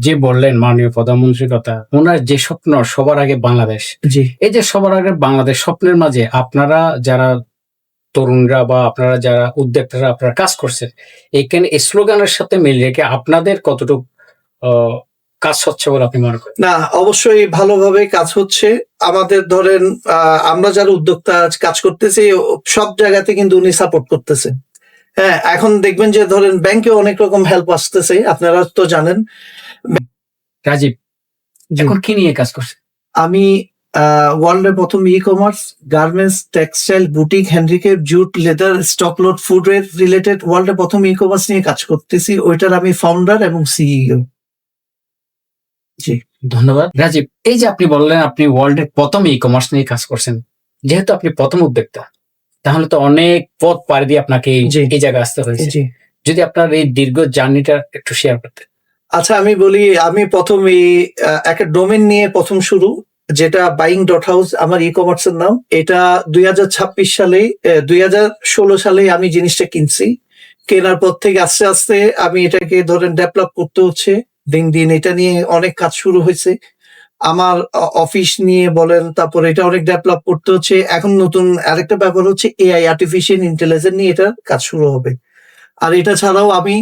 যে বললেন মাননীয় প্রধানমন্ত্রীর কথা, উনার যে স্বপ্ন সবার আগে বাংলাদেশ। জি। এই যে সবার আগে বাংলাদেশ স্বপ্নের মাঝে আপনারা যারা তরুণরা বা আপনারা যারা উদ্যোক্তারা আপনারা কাজ করছেন, এইখানে এই স্লোগানের সাথে মিল রেখে আপনাদের কতটুকু আ কাজ হচ্ছে বলে আপনি মনে করেন? না, অবশ্যই ভালোভাবে কাজ হচ্ছে। আমাদের ধরেন আমরা যারা উদ্যোক্তা কাজ করতেছি সব জায়গাতে কিন্তু উনি সাপোর্ট করতেছে। হ্যাঁ, এখন দেখবেন যে ধরেন ব্যাংকে অনেক রকম হেল্প আসতেছে, আপনারা তো জানেন। রাজীব, জি। এখন কি নিয়ে কাজ করছেন? আমি ওয়ার্ল্ডের প্রথম e-commerce, garments, textile, boutique, handicraft, jute, leather, stocklot, footwear related ওয়ার্ল্ডের প্রথম ই-কমার্স নিয়ে কাজ করতেছি। ওইটার আমি ফাউন্ডার এবং সিইও। জি। ধন্যবাদ। রাজীব, এই যে আপনি বললেন আপনি ওয়ার্ল্ডের প্রথম ই-কমার্স নিয়ে কাজ করছেন। যেহেতু আপনি প্রথম উদ্যোক্তা, তাহলে তো অনেক পথ পাড়ি দিয়ে আপনাকে জি। এই জায়গায় আসতে হয়েছে। জি। যদি আপনার এই দীর্ঘ জার্নিটা একটু শেয়ার করতেন। আচ্ছা, আমি বলি আমি প্রথম এই একটা ডোমেন নিয়ে প্রথম শুরু, যেটা buying.house আমার ই-কমার্স এর নাম। এটা 2026 সালে 2016 সালে আমি জিনিসটা কিনছি। কেনার পর থেকে আস্তে আস্তে আমি এটাকে ধরেন ডেভেলপ করতে হচ্ছে। দিন দিন এটা নিয়ে অনেক কাজ শুরু হয়েছে। আমার অফিস নিয়ে বলেন, তারপরে এটা অনেক ডেভেলপ করতে হচ্ছে। এখন নতুন আরেকটা ব্যাপার হচ্ছে এআই, আর্টিফিশিয়াল ইন্টেলিজেন্স নিয়ে এটা কাজ শুরু হবে। আর এটা ছাড়াও আমি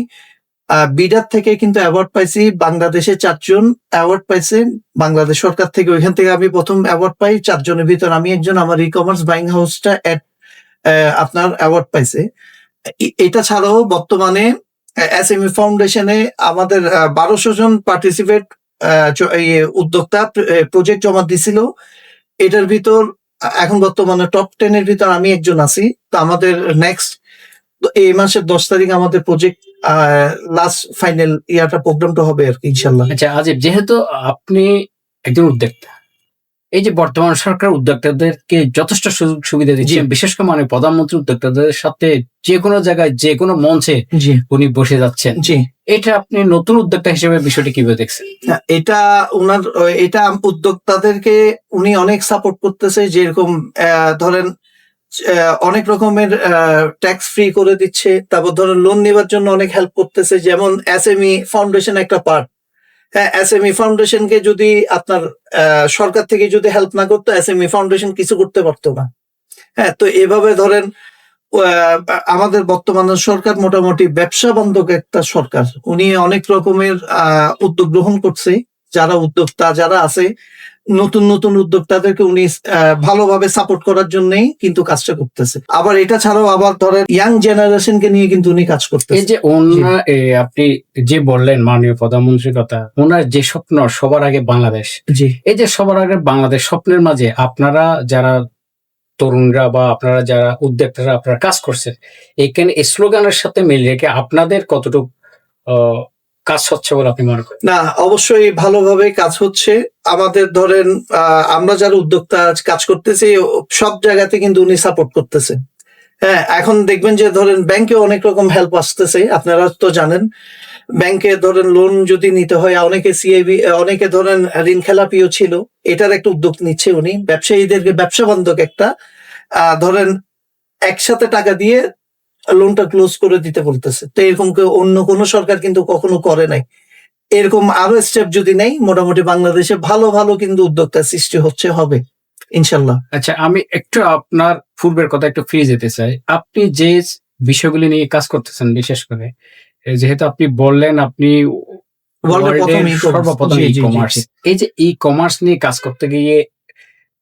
বিডার থেকে কিন্তু অ্যাওয়ার্ড পাইছি। বাংলাদেশে 4 জন অ্যাওয়ার্ড পাইছে বাংলাদেশ সরকার থেকে। ওইখান থেকে আমি প্রথম অ্যাওয়ার্ড পাই। 4 জনের ভিতর আমি একজন। আমার ই-কমার্স বাইং হাউসটা আপনার অ্যাওয়ার্ড পাইছে। এটা ছাড়াও বর্তমানে এসএমই ফাউন্ডেশনে আমাদের 1200 জন পার্টিসিপেট উদ্যোক্তা প্রজেক্ট জমা দিছিল। এটার ভিতর এখন বর্তমানে টপ 10 এর ভিতর আমি একজন আছি। তো আমাদের নেক্সট এই মাসের 10 তারিখ আমাদের প্রজেক্ট লাস্ট ফাইনাল প্রোগ্রামটা হবে আর কি, ইনশাল্লাহ। আচ্ছা আজিব, যেহেতু আপনি একজন উদ্যোক্তা, এই যে বর্তমান সরকার উদ্যোক্তাদেরকে যথেষ্ট সুযোগ সুবিধা দিচ্ছে, বিশেষ করে মানে প্রধানমন্ত্রী উদ্যোক্তাদের সাথে যে কোনো জায়গায় যে কোনো মঞ্চে উনি বসে যাচ্ছেন। জি। এটা আপনি নতুন উদ্যোক্তা হিসেবে বিষয়টি কিভাবে দেখছেন? এটা উনার এটা উদ্যোক্তাদেরকে উনি অনেক সাপোর্ট করতেছে। যেরকম ধরেন অনেক রকমের ট্যাক্স ফ্রি করে দিচ্ছে। তারপর ধরেন লোন নেওয়ার জন্য অনেক হেল্প করতেছে। যেমন এসএমই ফাউন্ডেশন একটা পার্ট। হ্যাঁ, এসএমই ফাউন্ডেশনকে যদি আপনার সরকার থেকে যদি হেল্প না করতো, এসএমই ফাউন্ডেশন কিছু করতে পারতো না। হ্যাঁ, তো এভাবে ধরেন আমাদের বর্তমান সরকার মোটামুটি ব্যবসা বান্ধব একটা সরকার। উনি অনেক রকমের উদ্যোগ গ্রহণ করছে। যারা উদ্যোক্তা যারা আছে, নতুন নতুন উদ্যোক্তাদেরকে উনি ভালোভাবে সাপোর্ট করার জন্যই কিন্তু কাজটা করতেছে। আবার এটা ছাড়াও আবার ধরেন ইয়াং জেনারেশনকে নিয়ে কিন্তু উনি কাজ করতেছে। এই যে আপনি যে বললেন মাননীয় প্রধানমন্ত্রীর কথা, ওনার যে স্বপ্ন সবার আগে বাংলাদেশ। জি। এই যে সবার আগে বাংলাদেশ স্বপ্নের মাঝে আপনারা যারা তরুণরা বা আপনারা যারা উদ্যোক্তারা আপনারা কাজ করছেন, এইখানে এই স্লোগানের সাথে মিল রেখে আপনাদের কতটুকু কাজ হচ্ছে বলে আপনি মনে করেন? না, অবশ্যই ভালোভাবে কাজ হচ্ছে। আমাদের ধরেন আমরা যারা উদ্যোক্তা কাজ করতেছি সব জায়গাতে কিন্তু উনি সাপোর্ট করতেছে। হ্যাঁ, এখন দেখবেন যে ধরেন ব্যাংকে অনেক রকম হেল্প আসতেছে, আপনারা তো জানেন। ব্যাংকে ধরেন লোন যদি নিতে হয়, অনেকে সিআইবি, অনেকে ধরেন ঋণ খেলাপিও ছিল। এটার একটা উদ্যোগ নিচ্ছে উনি। ব্যবসায়ীদেরকে ব্যবসা বান্ধব একটা ধরেন একসাথে টাকা দিয়ে লোনটা ক্লোজ করে দিতে বলতেছে। তো এরকম অন্য কোনো সরকার কিন্তু কখনো করে নাই। এরকম আরো স্টেপ যদি নেই, মোটামুটি বাংলাদেশে ভালো ভালো কিন্তু উদ্যোক্তা সৃষ্টি হবে ইনশাল্লাহ। আচ্ছা, আমি একটু আপনার পূর্বের কথা একটু ফিরে যেতে চাই। আপনি যে বিষয়গুলি নিয়ে কাজ করতেছেন, বিশেষ করে যেহেতু আপনি বললেন আপনি ওয়ার্ল্ডের সর্বপ্রথম ই-কমার্স। এই যে ই-কমার্স নিয়ে কাজ করতে গিয়ে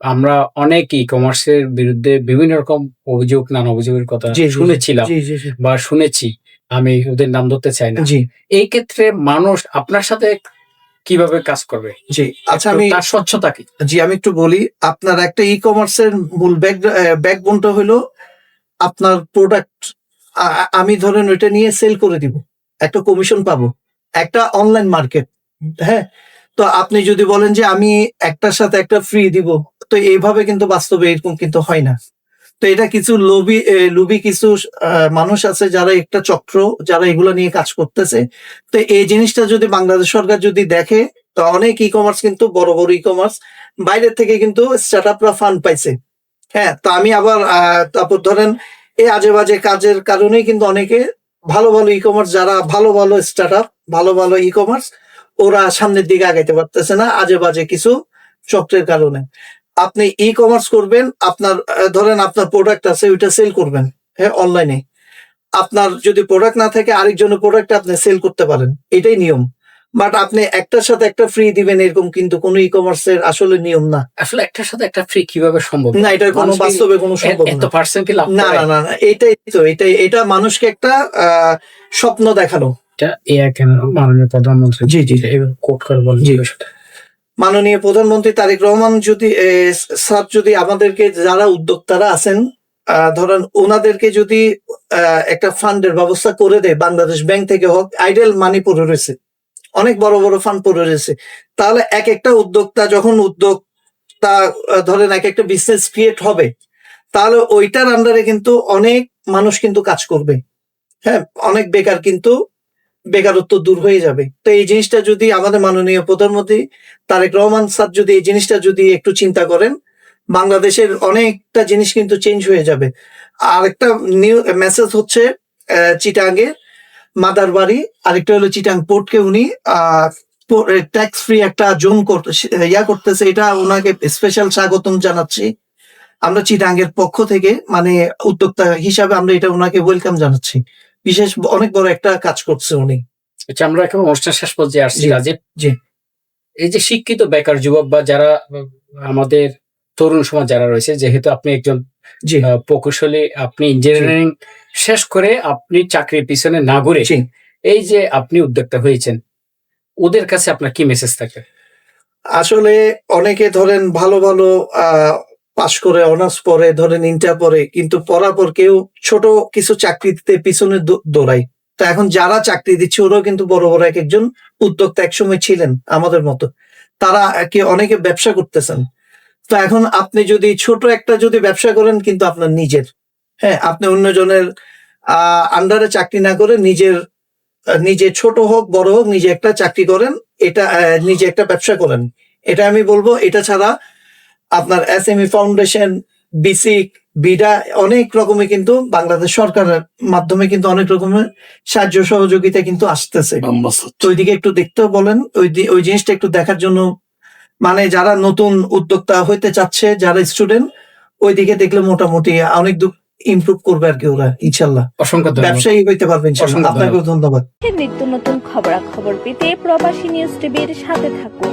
আমরা অনেক ই-কমার্সের বিরুদ্ধে বিভিন্ন রকম অভিযোগ, নানা অভিযোগের কথা শুনেছিলাম বা শুনেছি। আমি ওদের নাম ধরতে চাই না। এই ক্ষেত্রে মানুষ আপনার সাথে কিভাবে কাজ করবে? জি, আচ্ছা, আমি তার স্বচ্ছতা কি? জি, আমি একটু বলি। আপনার একটা ই-কমার্সের মূল ব্যাকবোনটা হলো আপনার প্রোডাক্ট। আমি ধরেন ওইটা নিয়ে সেল করে দিব, একটা কমিশন পাবো, একটা অনলাইন মার্কেট। হ্যাঁ, তো আপনি যদি বলেন যে আমি একটার সাথে একটা ফ্রি দিব, তো এইভাবে কিন্তু বাস্তবে এরকম কিন্তু হয় না। তো এটা কিছু লুবি কিছু মানুষ আছে যারা একটা চক্র, যারা এগুলো নিয়ে কাজ করতেছে। তো এই জিনিসটা যদি বাংলাদেশ সরকার যদি দেখে, তো অনেক ই-কমার্স কিন্তু বড় বড় ই-কমার্স বাইরের থেকে কিন্তু স্টার্টআপরা ফান্ড পাইছে। হ্যাঁ, তো আমি আবার তারপর ধরেন এই আজে বাজে কাজের কারণেই কিন্তু অনেকে ভালো ভালো ই-কমার্স, যারা ভালো ভালো স্টার্টআপ, ভালো ভালো ই-কমার্স, ওরা সামনের দিকে আগাইতে পারতেছে না আজে বাজে কিছু চক্রের কারণে। আপনি ই কমার্স করবেন, আপনার ধরেন আপনার প্রোডাক্ট আছে ওইটা সেল করবেন, হ্যাঁ, অনলাইনে। আপনার যদি প্রোডাক্ট না থাকে আরেকজনের প্রোডাক্ট আপনি সেল করতে পারেন, এটাই নিয়ম। বাট আপনি একটার সাথে একটা ফ্রি দিবেন এরকম কিন্তু কোনো ই কমার্সের আসলে নিয়ম না। আসলে একটার সাথে একটা ফ্রি কিভাবে সম্ভব? না, এটার কোনো মানুষ কি বাস্তবে কোনো সম্ভব এত না। পার্সেন্ট কি লাভ না করে? না না না, এটা মানুষকে একটা স্বপ্ন দেখানো। এটা এআই কেন মাননীয় প্রধানমন্ত্রী জি, জি। এইভাবে কোট করে বলেন জি। এই বিষয়টা? মাননীয় প্রধানমন্ত্রী তারেক রহমান যদি স্যার যদি আমাদেরকে যারা উদ্যোক্তারা আছেন ধরেন ওনাদেরকে যদি একটা ফান্ডের ব্যবস্থা করে দেয়, বাংলাদেশ ব্যাংক থেকে হোক, আইডেল মানি পড়ে রয়েছে, অনেক বড় বড় ফান্ড পড়ে রয়েছে, তাহলে এক একটা উদ্যোক্তা যখন উদ্যোক্তা ধরেন এক একটা বিজনেস ক্রিয়েট হবে, তাহলে ওইটার আন্ডারে কিন্তু অনেক মানুষ কিন্তু কাজ করবে, হ্যাঁ, অনেক বেকার কিন্তু বেকারত্ব দূর হয়ে যাবে। তো এই জিনিসটা যদি আমাদের মাননীয় প্রধানমন্ত্রী তারেক রহমান স্যার যদি এই জিনিসটা যদি একটু চিন্তা করেন, বাংলাদেশের অনেকটা জিনিস কিন্তু চেঞ্জ হয়ে যাবে। আর একটা নিউ মেসেজ হচ্ছে চিটাঙ্গে মাদার বাড়ি, আরেকটা হলো চিটাং পোর্টকে উনি ট্যাক্স ফ্রি একটা জোন করতেছে, এটা ওনাকে স্পেশাল স্বাগতম জানাচ্ছি আমরা চিটাঙ্গের পক্ষ থেকে, মানে উদ্যোক্তা হিসাবে আমরা এটা ওনাকে ওয়েলকাম জানাচ্ছি। বিশেষ অনেক বড় একটা কাজ করছে উনি। আচ্ছা, আমরা এখন অনুষ্ঠান শেষ পর্যায়ে আসছি জি, রাজীব। জি। এই যে শিক্ষিত বেকার যুবক বা যারা আমাদের তরুণ সমাজ যারা রয়েছে, যেহেতু আপনি একজন জি, প্রকৌশলী, আপনি ইঞ্জিনিয়ারিং শেষ করে আপনি চাকরির পিছনে না ঘুরে জি। এই যে আপনি উদ্যোক্তা হয়েছেন, ওদের কাছে আপনার কি মেসেজ থাকে? আসলে অনেকে ধরেন ভালো ভালো পাশ করে অনার্স পরে ধরেন ইন্টার পরে, কিন্তু পড়ার পর কেউ ছোট কিছু চাকরি দিতে পিছনে দৌড়ায়। তো এখন যারা চাকরি দিচ্ছে ওরাও কিন্তু বড় বড় এক একজন উদ্যোক্তা একসময় ছিলেন আমাদের মতো, তারা অনেকে ব্যবসা করতেছেন। তো এখন আপনি যদি ছোট একটা যদি ব্যবসা করেন কিন্তু আপনার নিজের, হ্যাঁ, আপনি অন্যজনের আন্ডারে চাকরি না করে নিজে ছোট হোক বড় হোক নিজে একটা চাকরি করেন, এটা নিজে একটা ব্যবসা করেন, এটা আমি বলবো। এটা ছাড়া আপনার এসএমই ফাউন্ডেশন, বিসিক, বিডা অনেক রকমের কিন্তু বাংলাদেশ সরকারের মাধ্যমে কিন্তু অনেক রকমের সাহায্য সহযোগিতা কিন্তু আসতেছে। তো ওইদিকে একটু দেখতেও বলেন, ওই জিনিসটা একটু দেখার জন্য, মানে যারা নতুন উদ্যোক্তা হইতে চাচ্ছে, যারা স্টুডেন্ট, ওইদিকে দেখলে মোটামুটি অনেক দূর ইমপ্রুভ করবে আর কি ওরা, ইনশাল্লাহ অসংখ্য ধন্যবাদ। ব্যবসায়ী হইতে পারবে ইনশাল্লাহ। অসংখ্য আপনাকেও ধন্যবাদ। নিত্য নতুন খবরাখবর পেতে প্রবাসী নিউজ টিভির সাথে থাকুন।